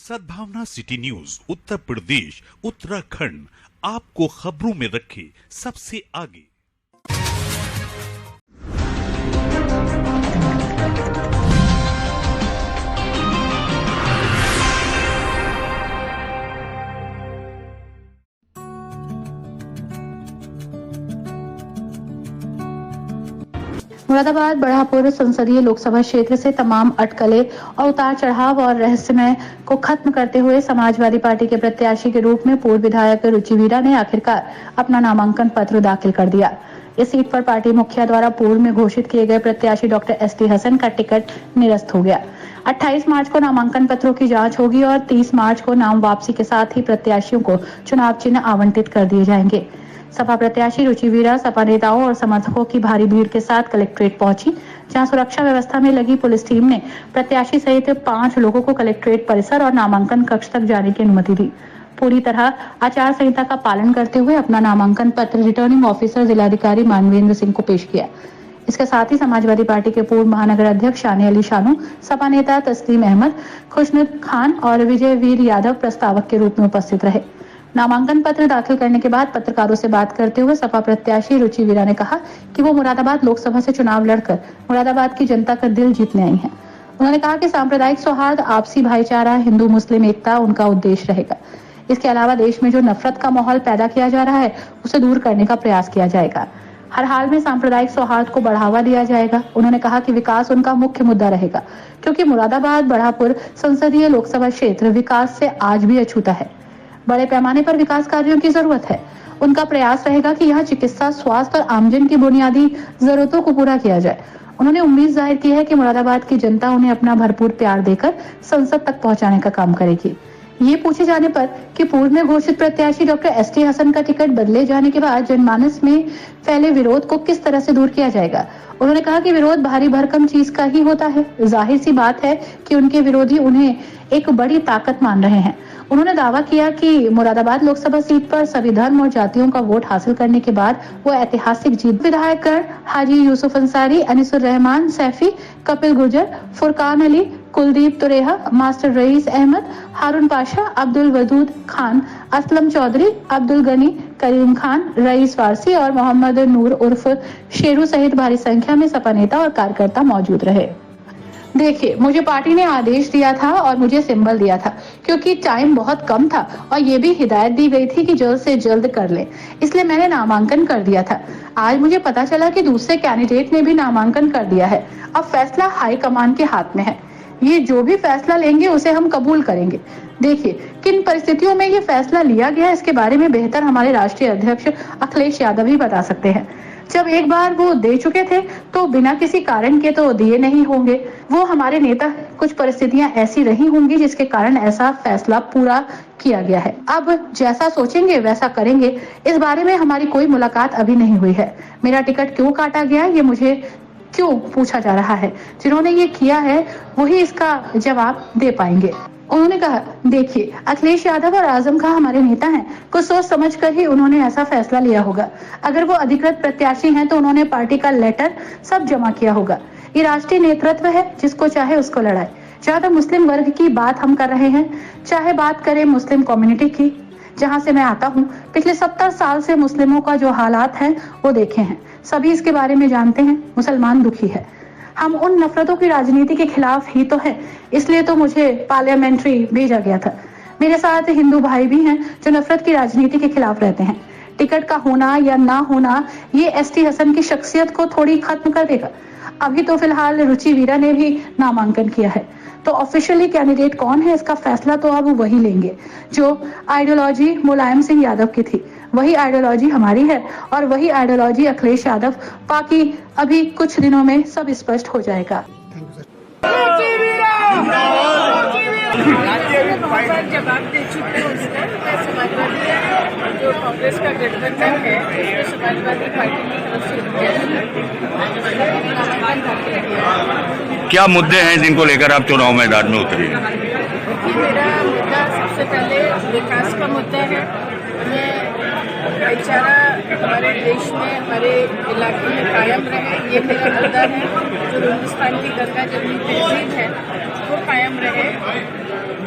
सद्भावना city news Uttar Pradesh Uttarakhand आपको खबरों में रखे सबसे आगे। मुरादाबाद बढ़ापुर संसदीय लोकसभा क्षेत्र से तमाम अटकलें और उतार चढ़ाव और रहस्यमय को खत्म करते हुए समाजवादी पार्टी के प्रत्याशी के रूप में पूर्व विधायक रुचि वीरा ने आखिरकार अपना नामांकन पत्र दाखिल कर दिया। इस सीट पर पार्टी मुखिया द्वारा पूर्व में घोषित किए गए प्रत्याशी डॉक्टर एसटी हसन का टिकट निरस्त हो गया। 28 मार्च को नामांकन पत्रों की जांच होगी और 30 मार्च को नाम वापसी के साथ ही प्रत्याशियों को चुनाव चिन्ह आवंटित कर दिए जाएंगे। सपा प्रत्याशी रुचि वीरा सपा नेताओं और समर्थकों की भारी भीड़ के साथ कलेक्ट्रेट पहुंची, जहां सुरक्षा व्यवस्था में लगी पुलिस टीम ने प्रत्याशी सहित 5 लोगों को कलेक्ट्रेट परिसर और नामांकन कक्ष तक जाने की अनुमति दी। पूरी तरह आचार संहिता का पालन करते हुए अपना नामांकन पत्र रिटर्निंग ऑफिसर जिलाधिकारी मानवेंद्र सिंह को पेश किया। इसके साथ ही समाजवादी पार्टी के पूर्व महानगर अध्यक्ष शानी अली शानू, सपा नेता तस्लीम अहमद, खुशनुद खान और विजय वीर यादव प्रस्तावक के रूप में उपस्थित रहे। नामांकन पत्र दाखिल करने के बाद पत्रकारों से बात करते हुए सपा प्रत्याशी रुचि वीरा ने कहा कि वो मुरादाबाद लोकसभा से चुनाव लड़कर मुरादाबाद की जनता का दिल जीतने आई हैं। उन्होंने कहा कि सांप्रदायिक सौहार्द, आपसी भाईचारा, हिंदू मुस्लिम एकता उनका उद्देश्य रहेगा। इसके अलावा देश में जो नफरत का माहौल पैदा किया जा रहा है उसे दूर करने का प्रयास किया जाएगा। हर हाल में सांप्रदायिक सौहार्द को बढ़ावा दिया जाएगा। उन्होंने कहा कि विकास उनका मुख्य मुद्दा रहेगा, क्योंकि मुरादाबाद बढ़ापुर संसदीय लोकसभा क्षेत्र विकास से आज भी अछूता है। बड़े पैमाने पर विकास कार्यों की जरूरत है। उनका प्रयास रहेगा कि यहाँ चिकित्सा, स्वास्थ्य और आमजन की बुनियादी जरूरतों को पूरा किया जाए। उन्होंने उम्मीद जाहिर की है कि मुरादाबाद की जनता उन्हें अपना भरपूर प्यार देकर संसद तक पहुंचाने का काम करेगी। ये पूछे जाने पर कि पूर्व में घोषित प्रत्याशी डॉक्टर एसटी हसन का टिकट बदले जाने के बाद जनमानस में फैले विरोध को किस तरह से दूर किया जाएगा, उन्होंने कहा कि विरोध भारी भरकम चीज का ही होता है। जाहिर सी बात है कि उनके विरोधी उन्हें एक बड़ी ताकत मान रहे हैं। उन्होंने दावा किया कि मुरादाबाद लोकसभा सीट पर सभी धर्म और जातियों का वोट हासिल करने के बाद वो ऐतिहासिक जीत। विधायक हाजी यूसुफ अंसारी, अनिसुर रहमान सैफी, कपिल गुर्जर, फुरकान अली, कुलदीप तुरेहा, मास्टर रईस अहमद, हारून पाशा, अब्दुल वदूद खान, असलम चौधरी, अब्दुल गनी, करीम खान, रईस फारसी और मोहम्मद नूर उर्फ शेरू सहित भारी संख्या में सपा नेता और कार्यकर्ता मौजूद रहे। देखिए, मुझे पार्टी ने आदेश दिया था और मुझे सिंबल दिया था, क्योंकि टाइम बहुत कम था और ये भी हिदायत दी गई थी कि जल्द से जल्द कर लें, इसलिए मैंने नामांकन कर दिया था। आज मुझे पता चला कि दूसरे कैंडिडेट ने भी नामांकन कर दिया है। अब फैसला हाईकमान के हाथ में है। ये जो भी फैसला लेंगे उसे हम कबूल करेंगे। देखिए, किन परिस्थितियों में ये फैसला लिया गया इसके बारे में बेहतर हमारे राष्ट्रीय अध्यक्ष अखिलेश यादव ही बता सकते हैं। जब एक बार वो दे चुके थे तो बिना किसी कारण के तो दिए नहीं होंगे। वो हमारे नेता, कुछ परिस्थितियां ऐसी रही होंगी जिसके कारण ऐसा फैसला पूरा किया गया है। अब जैसा सोचेंगे वैसा करेंगे। इस बारे में हमारी कोई मुलाकात अभी नहीं हुई है। मेरा टिकट क्यों काटा गया ये मुझे क्यों पूछा जा रहा है। जिन्होंने ये किया है वही इसका जवाब दे पाएंगे। उन्होंने कहा, देखिए, अखिलेश यादव और आजम खां हमारे नेता हैं। कुछ सोच समझ कर ही उन्होंने ऐसा फैसला लिया होगा। अगर वो अधिकृत प्रत्याशी हैं तो उन्होंने पार्टी का लेटर सब जमा किया होगा। ये राष्ट्रीय नेतृत्व है, जिसको चाहे उसको लड़ाए। जहाँ तक मुस्लिम वर्ग की बात हम कर रहे हैं, चाहे बात करें मुस्लिम कम्युनिटी की, जहाँ से मैं आता हूँ, पिछले 70 साल से मुस्लिमों का जो हालात हैं वो देखे हैं। सभी इसके बारे में जानते हैं। मुसलमान दुखी है। हम उन नफरतों की राजनीति के खिलाफ ही तो है, इसलिए तो मुझे पार्लियामेंट्री भेजा गया था। मेरे साथ हिंदू भाई भी हैं जो नफरत की राजनीति के खिलाफ रहते हैं। टिकट का होना या ना होना ये एसटी हसन की शख्सियत को थोड़ी खत्म कर देगा। अभी तो फिलहाल रुचि वीरा ने भी नामांकन किया है, तो ऑफिशियली कैंडिडेट कौन है इसका फैसला तो अब वही लेंगे। जो आइडियोलॉजी मुलायम सिंह यादव की थी वही आइडियोलॉजी हमारी है और वही आइडियोलॉजी अखिलेश यादव। बाकी अभी कुछ दिनों में सब स्पष्ट हो जाएगा। जवाब दे चुके हैं उसका। मैं समाजवादी जो कांग्रेस का गठबंधन है उसमें समाजवादी पार्टी की तरफ से क्या मुद्दे हैं जिनको लेकर आप चुनाव मैदान में उतरी? मेरा मुद्दा सबसे पहले विकास का मुद्दा है। हमें भाईचारा हमारे देश में, हमारे इलाके में कायम रहे, ये मेरा मुद्दा है। जो हिंदुस्तान की गंगा जमुनी तहजीब है वो कायम रहे।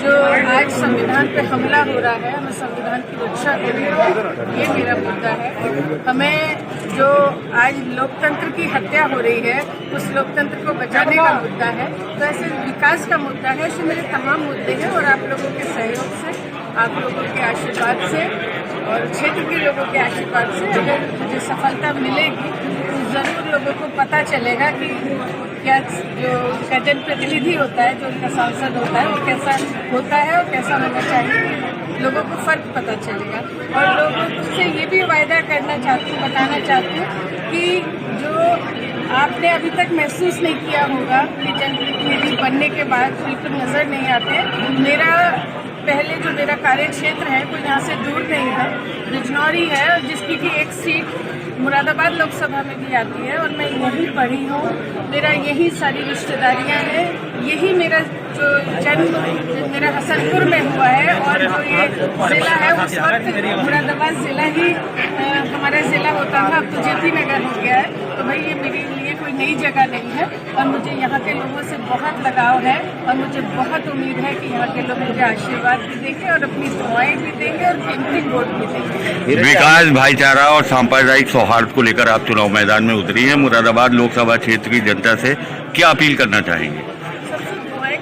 जो आज संविधान पे हमला हो रहा है, हमें संविधान की रक्षा करनी है, ये मेरा मुद्दा है। हमें जो आज लोकतंत्र की हत्या हो रही है, उस लोकतंत्र को बचाने का मुद्दा है। तो ऐसे विकास का मुद्दा है। ऐसे मेरे तमाम मुद्दे हैं और आप लोगों के सहयोग से, आप लोगों के आशीर्वाद से और क्षेत्र के लोगों के आशीर्वाद से अगर मुझे सफलता मिलेगी तो जरूर लोगों को पता चलेगा कि क्या जो उनका जनप्रतिनिधि होता है, जो उनका सांसद होता है, वो कैसा होता है और कैसा होना चाहिए। लोगों को फर्क पता चलेगा और लोगों से ये भी वायदा करना चाहती हूँ, बताना चाहती हूँ कि जो आपने अभी तक महसूस नहीं किया होगा कि जनप्रतिनिधि बनने के बाद बिल्कुल नजर नहीं आते। मेरा पहले जो मेरा कार्य क्षेत्र है कोई यहाँ से दूर नहीं है, बिजनौरी है, जिसकी कि एक सीट मुरादाबाद लोकसभा में भी आती है और मैं यहीं पढ़ी हूँ। मेरा यही सारी रिश्तेदारियाँ हैं, यही मेरा जो जन्म मेरा हसनपुर में हुआ है और जो ये जिला है उस वक्त मुरादाबाद जिला ही हमारा जिला होता था, अब तो जेपी नगर हो गया है। तो भाई ये मेरे लिए कोई नई जगह नहीं है और मुझे यहाँ के लोगों से बहुत लगाव है और मुझे बहुत उम्मीद है कि यहाँ के लोग मुझे आशीर्वाद भी देंगे और अपनी दुआएं भी देंगे और कीमती वोट भी देंगे। विकास, भाईचारा और सांप्रदायिक सौहार्द को लेकर आप चुनाव मैदान में उतरी हैं। मुरादाबाद लोकसभा क्षेत्र की जनता से क्या अपील करना चाहेंगे? सबसे दुआएं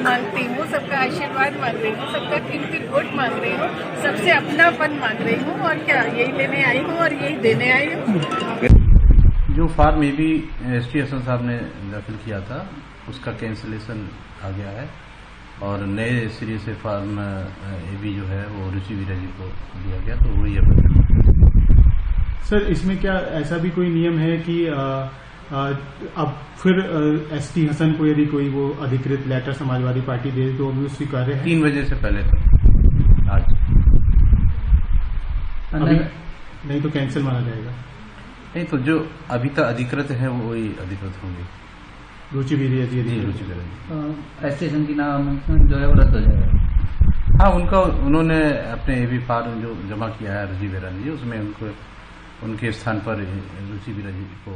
मांगती हूँ, सबका आशीर्वाद मांग रही हूँ, सबका कीमती वोट मांग रही हूँ, सबसे अपनापन मांग रही हूँ और क्या यही लेने आई हूँ और यही देने आई हूँ। जो form A B ST Hasan साहब ने दाखिल किया था उसका कैंसिलेशन आ गया है और नए सिरे से फार्म ए बी जो है वो रुचि वीरा जी को दिया गया, तो वही है। सर, इसमें क्या ऐसा भी कोई नियम है कि अब फिर एसटी हसन को यदि कोई वो अधिकृत लेटर समाजवादी पार्टी दे तो वो स्वीकार्य है? 3 बजे से पहले तक आज अभी नहीं तो कैंसिल माना जाएगा? नहीं, तो जो अभी तक अधिकृत है वो वही अधिकृत होंगे। रुचि वीरा जी रुचि वीरा जी स्टेशन की नामांकन जो है वो रद्द हो जाएगा। हाँ, उन्होंने अपने ए बी फार्म जो जमा किया है रुचि वीरा जी, उसमें उनको उनके स्थान पर रुचि वीरा जी को